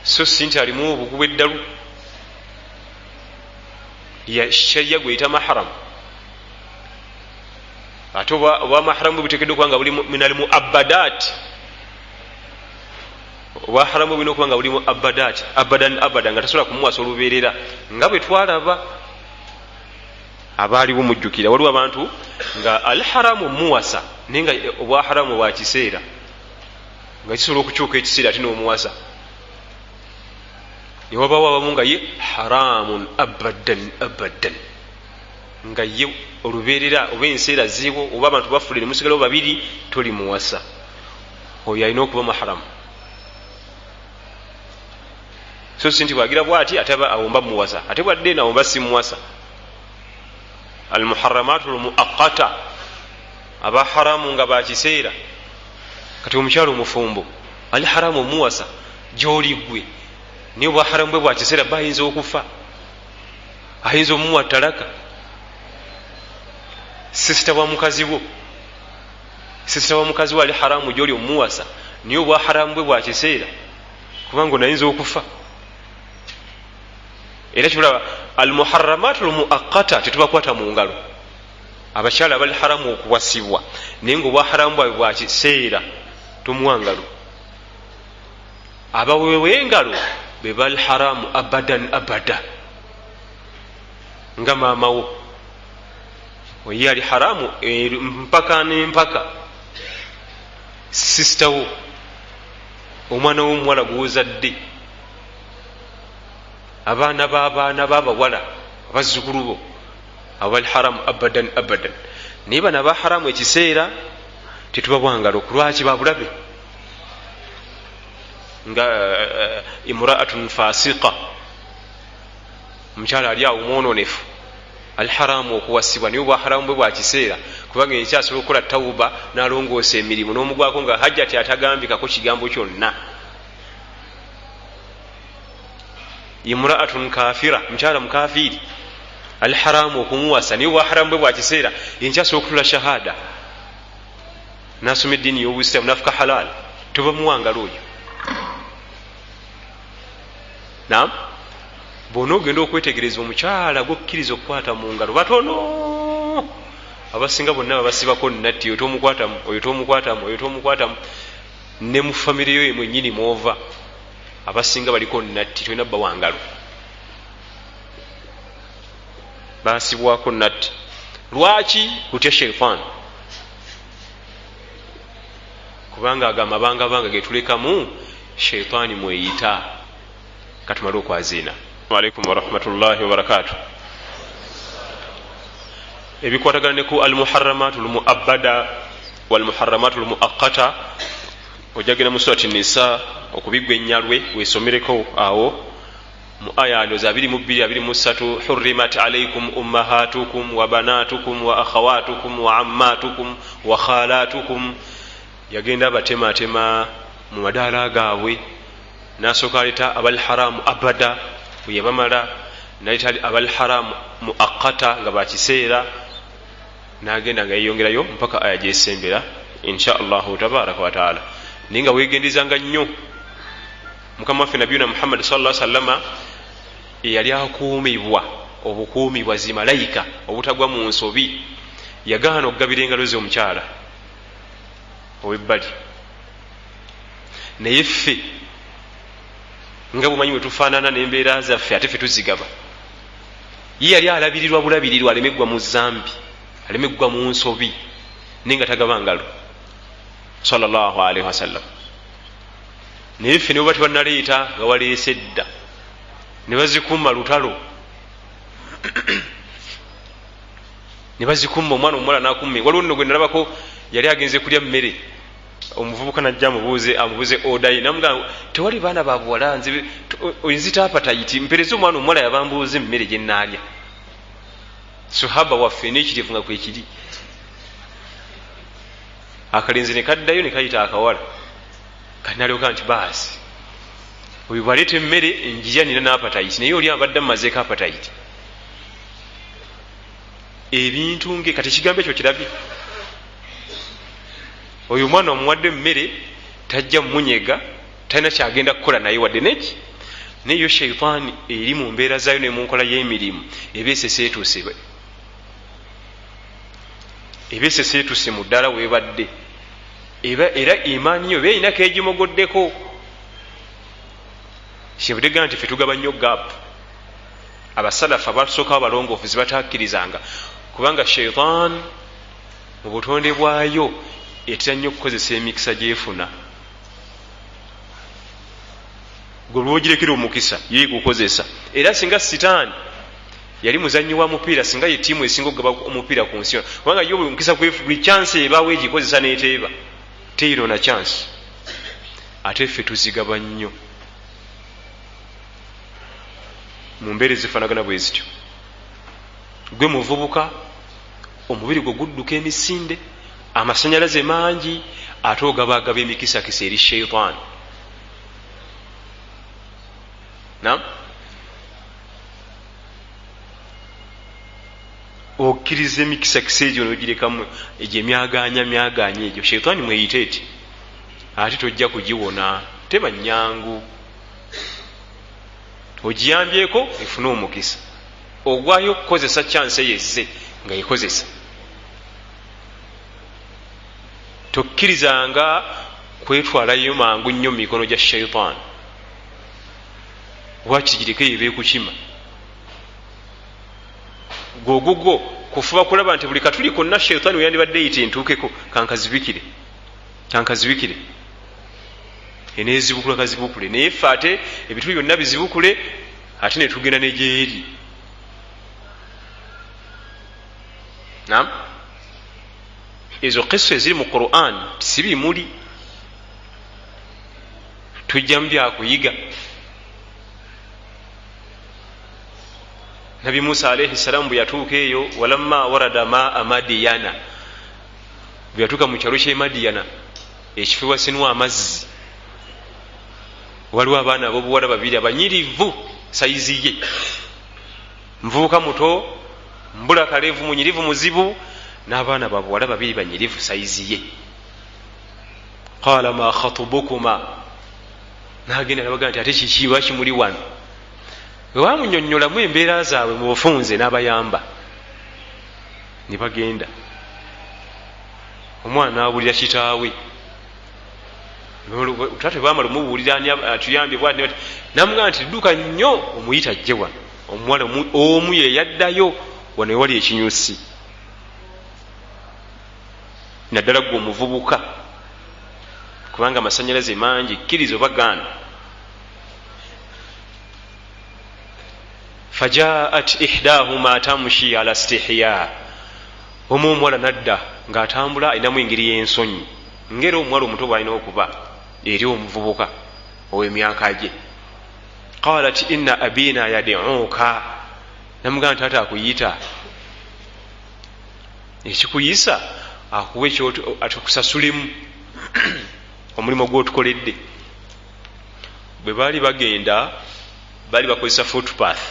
so si nti alimu obugu bw'eddalu. Ya shariya gweyita maharamu. Ate oba maharamu buteekeddwa kubanga buli minal muabbadat. Oba haramu bulina okubanga buli muabbadat, abadan abada, nga tasobola kumuwasa olubeerera, nga bwe twalaba abaaliwo mujjukira. Waliwo abantu nga al haramu muwasa naye nga obwa haramu bwa kiseera, nga kisobola okukyuka ekiseera ate n'omuwasa. Ne wabaawo abamu nga ye haramun abadan abadan, nga ye olubeerera oba enseera ziiwo oba abantu bafule ne musigalawo babiri, toli muwasa. Oyo alina okuba maharamu. So si nti bwagira bwati ate aba awomba muwasa, ate bwadde nawomba si muwasa. Al muharramatu al muaqqata, aba haramu nga ba kiseera. Kati omukyalo omufumbo ali haramu muwasa gy'oli ggwe, naye obwa haramu bwe bwa kiseera bayinza okufa, ayinza omumuwa talaka. Sisita wa mukazi wo, sisita wa mukazi wo ali haramu gy'oli omuwasa, naye obwa haramu bwe bwa kiseera, kubanga onayinza okufa. Era kibula al muharramatu al muaqqata tetubakwata mu ngalo. Abakyala abali haramu okuwasibwa naye nga obwa haramu bwabwe bwa kiseera tumuwa ngalo. Abawewe engalo be bali haramu abadan abada, nga maamawo oye ali haramu mpaka n'empaka. Sisitawo, omwana w'omuwala gw'ozadde, abaana b'abaana b'abawala, abazzukulu bo, abali haramu abadan abadan. Naye bano aba haramu ekiseera tetubawa ngalo. Kulwaki? babulabe. Nga imraatun fasiqa, omukyala ali awo mwononefu, ali haramu okuwasibwa, naye obwa haramu bwe bwa kiseera, kubanga ekyasobola okukola tawuba n'alongoosa emirimu n'omugwako nga hajjati atagambikako kigambo kyonna. Imraatun kafira, mukyala mukafiri, ali haramu okumuwasa, naye obwa haramu bwe bwa kiseera, enkyasobola okutula shahada n'asoma eddiini y'obusiraamu n'afuka halal, tobamuwa ngalo oyo. Naam, bw'ona ogenda okwetegereza omukyala gwokkiriza okukwata mu ngalo batono. Abasinga bonna babasibako nnatti, oyo tomukwatamu, oyo tomukwatamu, oyo tomukwatamu. Ne mu famire yo mwennyini mwova abasinga baliko nnatti, tolina bbawa ngalo, basibwako nnatti. Lwaki? Kutya shaitan, kubanga agamba banga getulekamu shaitaani mweyita. Katumale okwazina. Waalaikum warahmatullahi wabarakatuh. Ebikwatagana ne ku al muharramatu al muabbada wal muharramatu al muaqqata, ojagenda mu surati Nisa okubigwa ennyalwe weesomereko awo mu aya ndoza 22-23. Hurrimat alaykum ummahatukum wa banatukum wa akhawatukum wa ammatukum wa khalatukum. Yagenda abatematema mu madaala gaabwe, n'asooka aleeta abal haramu abada, bwe yabamala n'aleeta abal haramu muaqqata nga bakiseera, n'agenda nga yeyongerayo mpaka aya gyesembera insha allahu tabaraka wa taala. Naye nga weegendezanga nnyo mukama waffe nabiyuna Muhammad sallallahu alaihi wasallama eyali akuumibwa obukuumi bwa zimalayika obutagwa mu nsobi, yagaana okugabira engalo ze omukyala ow'ebbali. Naye ffe nga bumanyi bwe tufaanana n'embeera zaffe ate ffe tuzigaba. Ye yali alabirirwa bulabirirwa alemeggwa mu zambi, alemeggwa mu nsobi, naye nga tagaba ngalo sallallahu alaihi wasallam. Naye ffe ne bwe bati bannaleeta nga waleese dda ne bazikuma lutalo ne bazikuma omwana omuwala nakumme. Waliwo nno gwe nalabako yali agenze kulya mmere, omuvubuka najja amubuze odayi namugamba tewali baana babuwala nzita apatayiti mpereza omwana omuwala yabambuuza emmere gye naalya. Sahaba waffe n'ekirifu nga kwekiri. Akalenzi ne kaddayo ne kayita akawala kanalyoka nti baasi oyo bwaleeta emmere njirya nina n'apatayiti, naye oli abadde mumazeeko apatayiti. Ebintu nge kati ekigambo ekyo kirabye. Oyo omwana omuwadde emmere tajja mumunyega, talina kyagenda kukola naye wadde neki. Naye yo sheitaani eri mu mbeera zaayo ne mu nkola y'emirimu ebeeseseetuse mu ddala weebadde, era imaani yo beyinako egimogoddeko. Kyebudega nti ffe tugaba nnyo gaapu. Abasalafu abasookawo balongoofu zibatakkirizanga, kubanga sheitaani mu butonde bwayo etera nnyo okukozesa emikisa gyefuna. Gwe lwogirekera omukisa yeekukozesa. Era singa sitaani yali muzanyi wa mupiira, singa ye ttiimu esinga okugaba omupiira ku nsi, kubanga yo omukisa buli chansi ebaawo egikozesa n'eteeba teyiro na chansi. Ate ffe tuzigaba nnyo mu mbeera ezifaanagana bwe zityo. Gwe muvubuka omubiri gwe gudduka emisinde, amasanyalaze mangi, ate ogabagaba emikisakisa eri sheitaani. Okkiriza emikisakisa egyo nogirekamu egyo myaganya egyo, sheitaani mweyite eti ate tojja kugiwona, teba nnyangu. Ogiyambyeko efune omukisa, ogwayo okukozesa chansi yezze nga yekozesa. Tokkirizanga kwetwalayo mangu nnyo mu mikono gya sheitaani, wakigireko yebe kukima. Gogugwo kufuba kulaba nti buli katuli konna sheitaani weyandibadde eyita entuukeko kankazibikire eneezibukula kazibukule, naye ffe ate ebituli byonna bizibukule ate netugenda negyeri. Ezo kisa eziri mu Quran si bimuli, tujja mu byakuyiga. Nabi Musa alayhi salamu bwe yatuuka eyo, walamma warada maa Madiyana, bwe yatuuka mu kyalo ky'e Madiyana ekifo wasinwa amazzi, waliwo abaana ab'obuwala babiri abanyirivu sayizi ye, nvubuka muto mbula kalevu munyirivu muzibu, n'abaana babuwala babiri banyirivu sayizi ye. Qala ma khatubukuma, n'agenda nabaga nti ate kikiba kimuli wano. Wewamunyonnyolamu embeera zaabwe mu bufunze n'abayamba, ne bagenda. Omwana n'awulira kitaawe, tate bwamala omubuulira atuyambye bwati, namugamba nti dduka nnyo omuyita ajje wano. Omuwala omu ye yaddayo wano ewali ekinyusi, naddala gwe omuvubuka, kubanga amasanyalaze mangi, kkiriza oba gaana. Fajaat ihdahuma tamshi ala istihya, omu omuwala nadda ng'atambula ayinamu engeri y'ensonyi, ngeri omuwala omuto bw'alina okuba eri omuvubuka ow'emyaka gye. Qalat inna abina yad'uka, namugamba nti ate akuyita, ekikuyisa akuwa atukusasulemu omulimu gw'otukoledde. Bwe baali bagenda baali bakozesa footpath,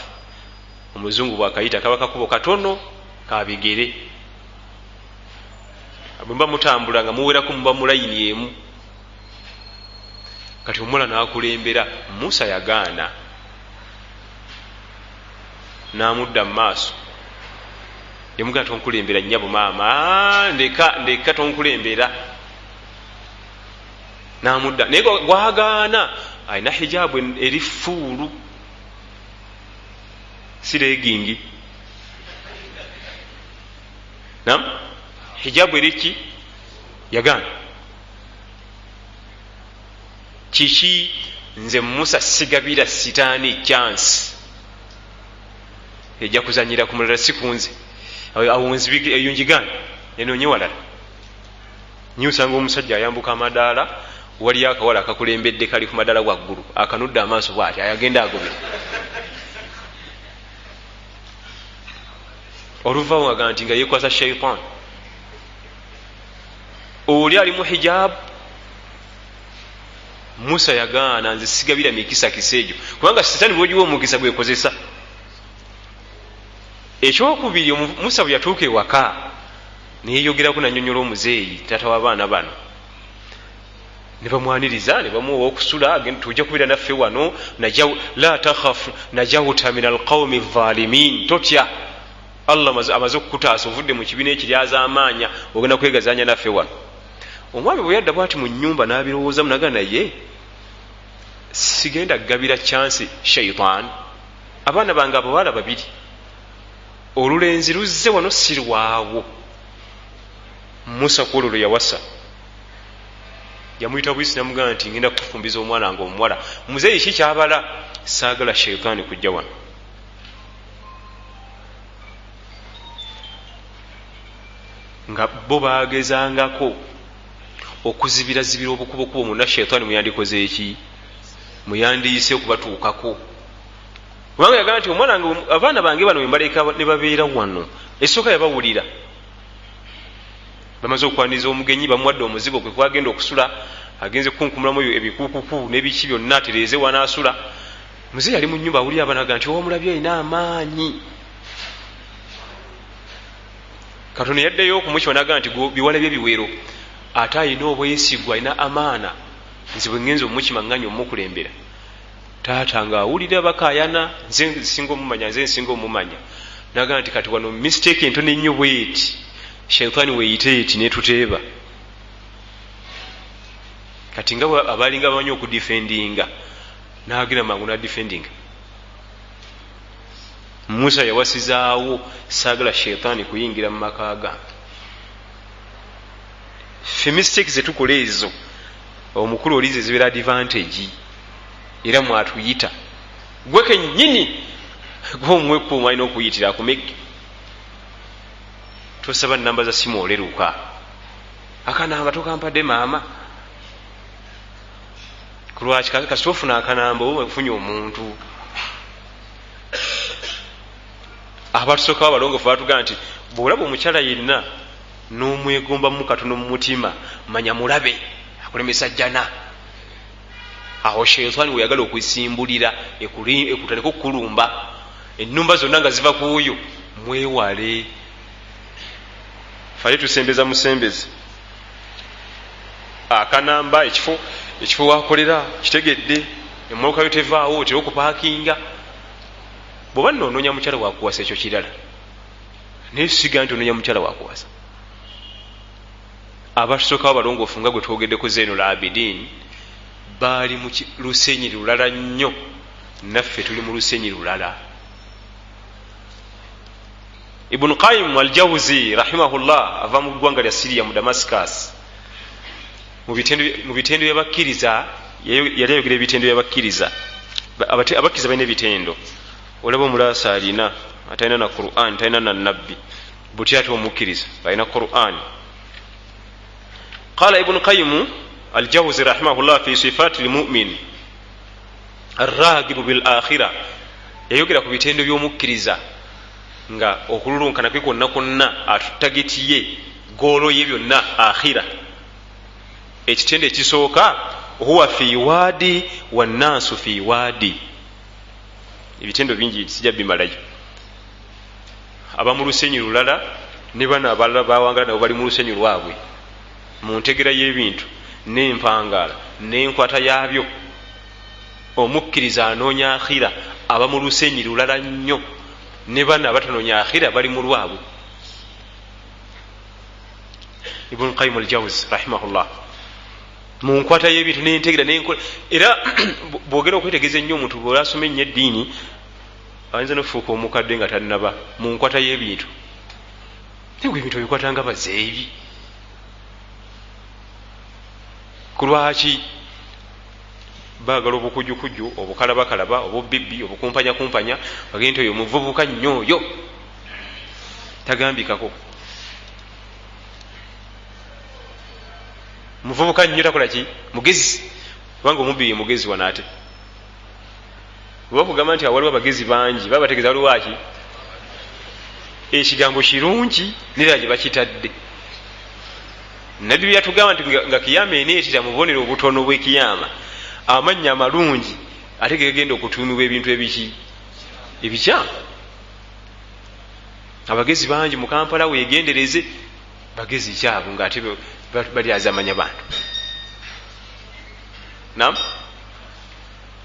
omuzungu bwakayita kaba kakubo katono ka bigere. Bwe mba mutambula nga muwerako muba mu layini emu. Kati omuwala n'akulembera, Musa yagaana, n'amudda mu maaso. Yamugamba tonkulembera nnyabo maama, ndeka tonkulembera. namudda naye gwagaana alina hijabu eri fuulu si legingi nam hijabu eriki yagaana kiki nze Musa sigabira sitaani chance ejja kuzanyira ku mulala sikunze awunzi eyunjigana enoonye walala nyo usanga omusajja ayambuka amadaala waliyo akawala akakulembedde kali ku madaala waggulu akanudde amaaso bwati ayagenda agobera oluvawo agaa nti nga yekwasa shaitan oli ali mu hijabu Musa yagaana nze sigabira mikisa kiseejo kubanga sitaani bwogiwa omukisa gwekozesa ekyokubiri Musa bwe yatuuka ewaka neyeyogeraku nanyonyola omuzeeyi taata w'abaana bano ne bamwaniriza ne bamuwa okusula tujja kubeera naffe wano la takhafu najawuta min alqawmi adh-dhalimin totya Allah amaze okukutaasa ovudde mu kibiina ekiryaza amaanya ogenda kwegazanya naffe wano omwami bwe yadda bwati mu nnyumba n'abirowoozamu naga naye sigenda kugabira chansi shaitan abaana bange abawala babiri olulenzi luzze wano sirwawo Musa kwolwo lwe yawasa yamuyita buyisi namugamba nti ngenda kufumbiza omwana nga omuwala muzeeyi ki kyabala saagala shaitaani kujja wano nga bo bagezangako okuzibirazibira obukubokubo muna shaitaani muyandikoze eki muyandiyise okubatuukako kubanga yagamba nti omwana nga abaana bange bano wembaleka ne babeera wano esooka yabawulira bamaze okwaniriza omugenyi bamuwadde omuzigo kwe kwagenda okusula agenze kunkumulamu ebikukuku n'ebiki byonna atereeze wanaasula muzeeyi ali mu nnyumba awulira abanaga nti omulabye alina amaanyi Katonda yaddeyo okumukiwa naga nti biwala bye biwero ate alina obwesigwa alina amaana nze bwe ngenza omukimanganya omukulembera taata nga awulira bakayana nze nsinga omumanya naga nti kati wano mistake entono ennyo bweti shaitaani weyite eti netuteeba kati nga abalinga bamanyi okudifendinga nagenda mangu nadifendinga Musa yawasizaawo saagala shaitaani kuyingira mu maka gange fe mistake zetukola ezo omukulu olize zibeera advantage era mwatuyita gwe kennyini gwomwekuuma alina okuyitira akumeke tosaba namba za simu oleruka akanamba tokampadde maama kulwaki kasitofuna akanamba ofunye omuntu abatusookawo abalongofu batugamba nti bwolaba omukyala yenna n'omwegombamu katono mu mutima manya mulabe akulemesa jjana awo shaitaani weyagala okwisimbulira ekutaleka okukulumba ennumba zonna nga ziva kuuyo mwewale fale tusembeza musembezi akanamba ekifo wakolera kitegedde emmotoka yo tevaawo otera okupaakinga bwoba noononya mukyala wakuwasa ekyo kirala naye siga nti ononya mukyala wakuwasa abatusookawo abalongoofu nga gwe twogeddeko Zainul Abidin baali mu lusenyi lulala nnyo naffe tuli mu lusenyi lulala Ibn Qayyim al-Jawzi rahimahullah ava mu ggwanga lya Syria mu Damascus mu bitendo byabakkiriza yali ayogera ebitendo byabakkiriza abakkiriza balina ebitendo olaba omulaasa alina atalina na Qur'an talina na nabbi buti ate omukkiriza alina Qur'an قال ابن قيم الجوزي رحمه الله في صفات المؤمن الراغب بالآخرة yayogera ku bitendo by'omukkiriza nga okululunkana kwe kwonna kwonna atutagetiye goolo ye byonna akhira ekitendo ekisooka huwa fi wadi wannaasu fi wadi ebitendo bingi sijja bimalayo aba mu lusenyi lulala ne bano abalala bawangala nabo bali mu lusenyi lwabwe mu ntegera y'ebintu n'empangala n'enkwata yaabyo omukkiriza anoonya akhira aba mu lusenyi lulala nnyo ne bano abatanoonya akhira bali mu lwabwe Ibn Qayyim al-Jawzi rahimahullah mu nkwata y'ebintu n'entegera n'enkola. Era bwogera okwetegeeza ennyo omuntu bw'olasoma ennyo eddiini ayinza n'ofuuka omukadde nga tannaba mu nkwata y'ebintu. Nengwe ebintu bikwata nga bazeebi. Ku lwaki baagala obukujjukujju, obukalabakalaba, obubibbi, obukumpanyakumpanya, bagenda nti oyo muvubuka nnyo oyo tagambikako. Muvubuka nnyo takola ki? Mugezi. Kubanga omubbi ye mugezi wanaate. Bwe bakugamba nti waliwo abagezi bangi baba bategeeza waliwo aki? Ekigambo kirungi nera gye bakitadde. Nabbi yatugamba nti nga kiyama eneetera mu bubonero obutono bw'ekiyama amannya amalungi ate gegenda okutuumibwa ebintu ebikyamu. Abagezi bangi mu Kampala weegendereze bagezi kyabo ng'ate balyaza amanya bantu. Nam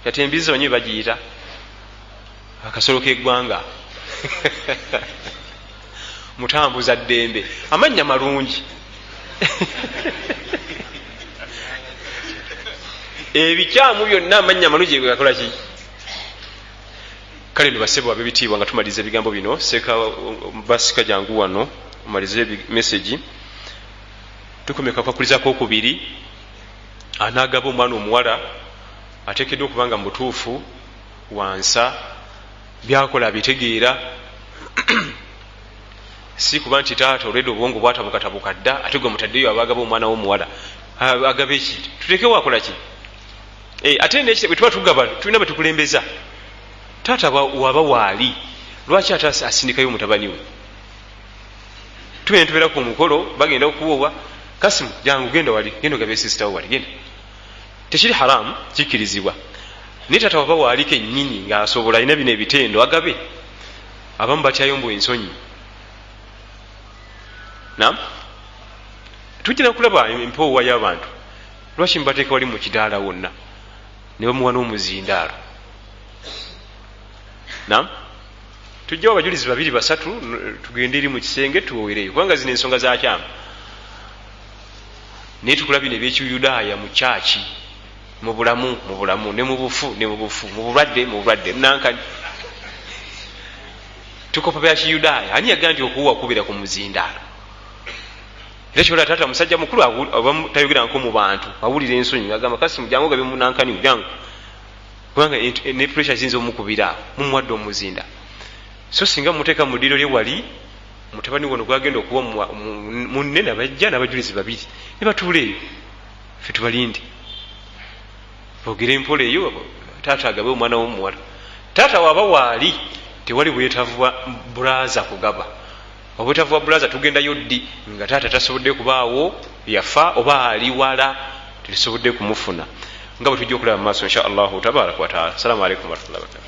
kati embizi banywe bagiyita akasolo k'eggwanga mutambuza ddembe, amannya malungi. Ebikyamu byonna amannya malungi egakola ki? Kale nibasebo ab'ebitiibwa nga tumaliza ebigambo bino. Seeka basika jangu wano omalize message. Tukomeka kwakuliza kwokubiri, anaagaba omwana omuwala ateekeddwa okuba nga mutuufu wansa byakola abitegeera. Si kuba nti taata olwedde obwongo bwatabukabuka dda ate gwe mutaddeyo abaagaba omwana w'omuwala agaba eki tuteekewo akola ki? Ate bwe tuba tugaba tulina betukulembeza. Taata waba waali lwaki ate asindikayo omutabani we? Tugenda tubeera ku mukolo bagenda okuwowa Kasimu jangu genda wali, genda ogabe sisita wo wali, genda. Tekiri haramu, kikirizibwa. Naye taata waba waali kennyini ng'asobola alina bino ebitendo agabe. Abamu batyayo mbu ensonyi. Naam? Tujja kulaba empoowa y'abantu. Lwaki mbateeka wali mu kidaala wonna ne bamuwa n'omuzindaalo? Naam? Tujjawo abajulizi babiri basatu tugende eri mu kisenge tuweereyo kubanga zino ensonga za kyama. Naye tukula bino eby'ekiyudaaya mu kyaki, mu bulamu ne mu bufu, mu bulwadde nankani. Tukopa bya kiyudaaya. Ani yagamba nti okuwa kubira ku muzindaalo? Era kyola taata musajja mukulu abamu tayogera nko mu bantu awulira ensonyi agamba Kasimu jangu gabe munankani jangu. Kubanga ne pressure zinze omukubira mumuwadde omuzinda. So singa muteeka mu ddiro lye wali mutabani wono gwagenda okuwa munne n'abajja n'abajulizi babiri ne batuula eyo ffe tubalinde boogera empola eyo taata agabe omwana w'omuwala. Taata waba waali tewali bwetavwa bulaza kugaba. Obwetavwa bulaza tugendayo ddi nga taata tasobodde kubaawo yafa oba ali wala tusobodde kumufuna nga bwe tujja okulaba mu maaso insha Allahu tabaraka wa taala. Assalamu alaikum warahmatullahi wabarakatuh.